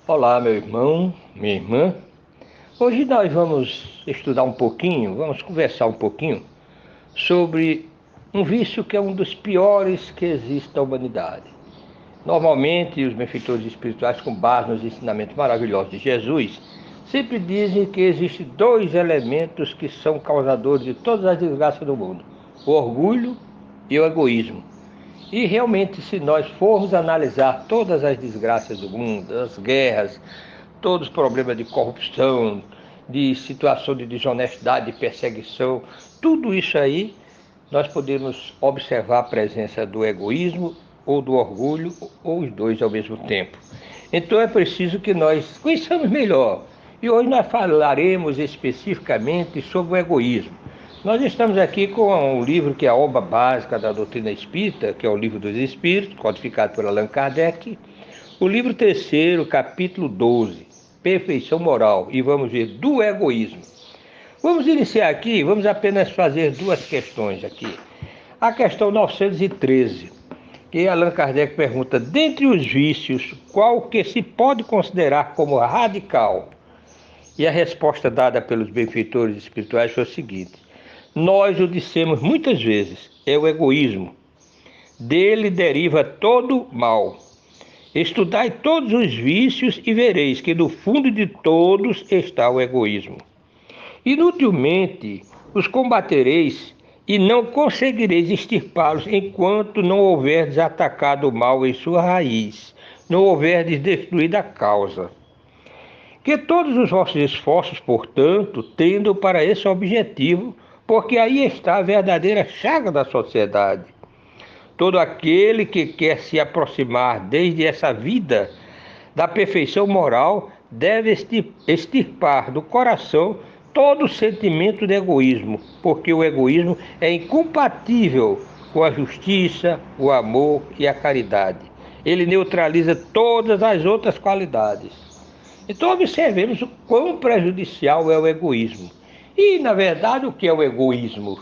Olá, meu irmão, minha irmã. Hoje nós vamos estudar um pouquinho, vamos conversar um pouquinho sobre um vício que é um dos piores que existe na humanidade. Normalmente, os benfeitores espirituais, com base nos ensinamentos maravilhosos de Jesus, sempre dizem que existem dois elementos que são causadores de todas as desgraças do mundo: o orgulho e o egoísmo. E realmente, se nós formos analisar todas as desgraças do mundo, as guerras, todos os problemas de corrupção, de situação de desonestidade, de perseguição, tudo isso aí, nós podemos observar a presença do egoísmo ou do orgulho, ou os dois ao mesmo tempo. Então é preciso que nós conheçamos melhor. E hoje nós falaremos especificamente sobre o egoísmo. Nós estamos aqui com um livro que é a obra básica da doutrina espírita, que é o Livro dos Espíritos, codificado por Allan Kardec. O livro terceiro, capítulo 12, Perfeição Moral, e vamos ver do egoísmo. Vamos iniciar aqui, vamos apenas fazer duas questões aqui. A questão 913, que Allan Kardec pergunta: dentre os vícios, qual que se pode considerar como radical? E a resposta dada pelos benfeitores espirituais foi o seguinte: nós o dissemos muitas vezes, é o egoísmo. Dele deriva todo mal. Estudai todos os vícios e vereis que no fundo de todos está o egoísmo. Inutilmente os combatereis e não conseguireis extirpá-los enquanto não houverdes atacado o mal em sua raiz, não houverdes destruído a causa. Que todos os vossos esforços, portanto, tendam para esse objetivo, porque aí está a verdadeira chaga da sociedade. Todo aquele que quer se aproximar desde essa vida da perfeição moral deve extirpar do coração todo o sentimento de egoísmo, porque o egoísmo é incompatível com a justiça, o amor e a caridade. Ele neutraliza todas as outras qualidades. Então observemos o quão prejudicial é o egoísmo. E, na verdade, o que é o egoísmo?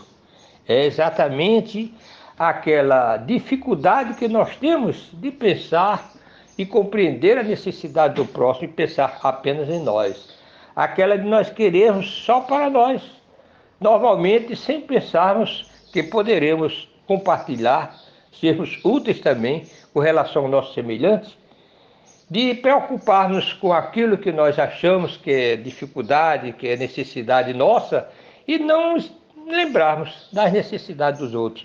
É exatamente aquela dificuldade que nós temos de pensar e compreender a necessidade do próximo e pensar apenas em nós. Aquela de nós querermos só para nós, normalmente sem pensarmos que poderemos compartilhar, sermos úteis também com relação aos nossos semelhantes, de preocupar-nos com aquilo que nós achamos que é dificuldade, que é necessidade nossa, e não lembrarmos das necessidades dos outros.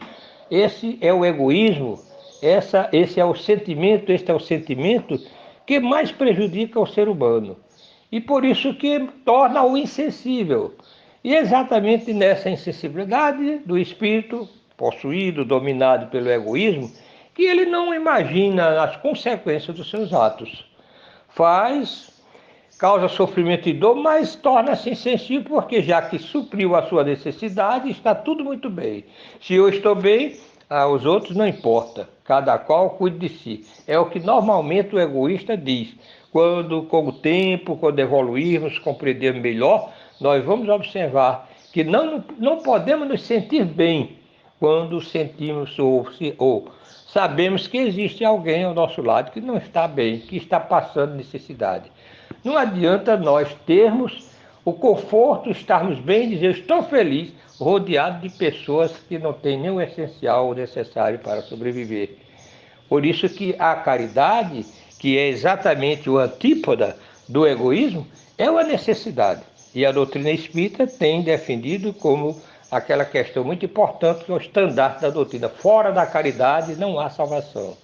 Esse é o egoísmo, esse é o sentimento, este é o sentimento que mais prejudica o ser humano. E por isso que torna-o insensível. E exatamente nessa insensibilidade do espírito, possuído, dominado pelo egoísmo, que ele não imagina as consequências dos seus atos. Causa sofrimento e dor, mas torna-se insensível porque já que supriu a sua necessidade, está tudo muito bem. Se eu estou bem, aos outros não importa, cada qual cuide de si. É o que normalmente o egoísta diz. Quando, com o tempo, quando evoluirmos, compreendermos melhor, nós vamos observar que não podemos nos sentir bem quando sentimos ou sabemos que existe alguém ao nosso lado que não está bem, que está passando necessidade. Não adianta nós termos o conforto, estarmos bem e dizer: eu estou feliz, rodeado de pessoas que não têm nem o essencial ou necessário para sobreviver. Por isso que a caridade, que é exatamente o antípoda do egoísmo, é uma necessidade. E a doutrina espírita tem defendido como aquela questão muito importante, que é o estandarte da doutrina: fora da caridade não há salvação.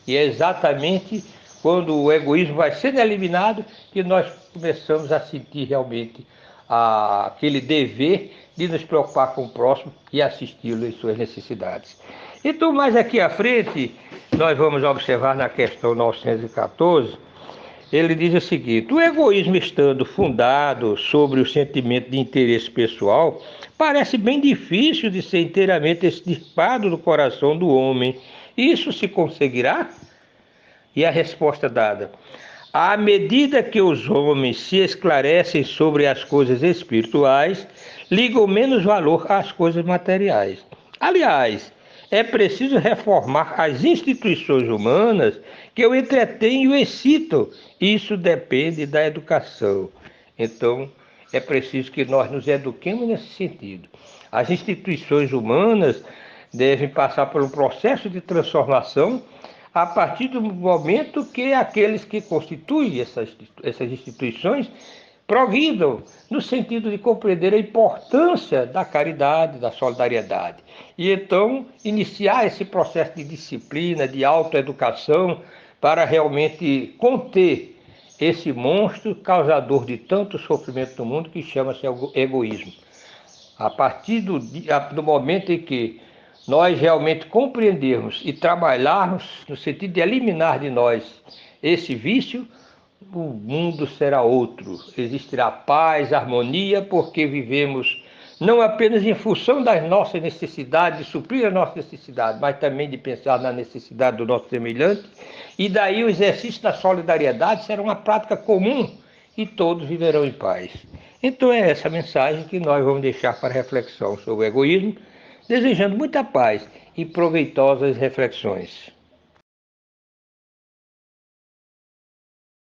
E é exatamente quando o egoísmo vai sendo eliminado que nós começamos a sentir realmente aquele dever de nos preocupar com o próximo e assisti-lo em suas necessidades. Então, mais aqui à frente, nós vamos observar na questão 914, ele diz o seguinte: o egoísmo, estando fundado sobre o sentimento de interesse pessoal, parece bem difícil de ser inteiramente extirpado do coração do homem. Isso se conseguirá? E a resposta dada: à medida que os homens se esclarecem sobre as coisas espirituais, ligam menos valor às coisas materiais. Aliás, é preciso reformar as instituições humanas que o entretêm e o excitam. Isso depende da educação. Então, é preciso que nós nos eduquemos nesse sentido. As instituições humanas devem passar por um processo de transformação a partir do momento que aqueles que constituem essas instituições progridam no sentido de compreender a importância da caridade, da solidariedade. E então iniciar esse processo de disciplina, de autoeducação, para realmente conter esse monstro causador de tanto sofrimento no mundo que chama-se egoísmo. A partir do momento em que nós realmente compreendermos e trabalharmos no sentido de eliminar de nós esse vício, o mundo será outro. Existirá paz, harmonia, porque vivemos não apenas em função das nossas necessidades, de suprir as nossas necessidades, mas também de pensar na necessidade do nosso semelhante. E daí o exercício da solidariedade será uma prática comum e todos viverão em paz. Então é essa mensagem que nós vamos deixar para reflexão sobre o egoísmo, desejando muita paz e proveitosas reflexões.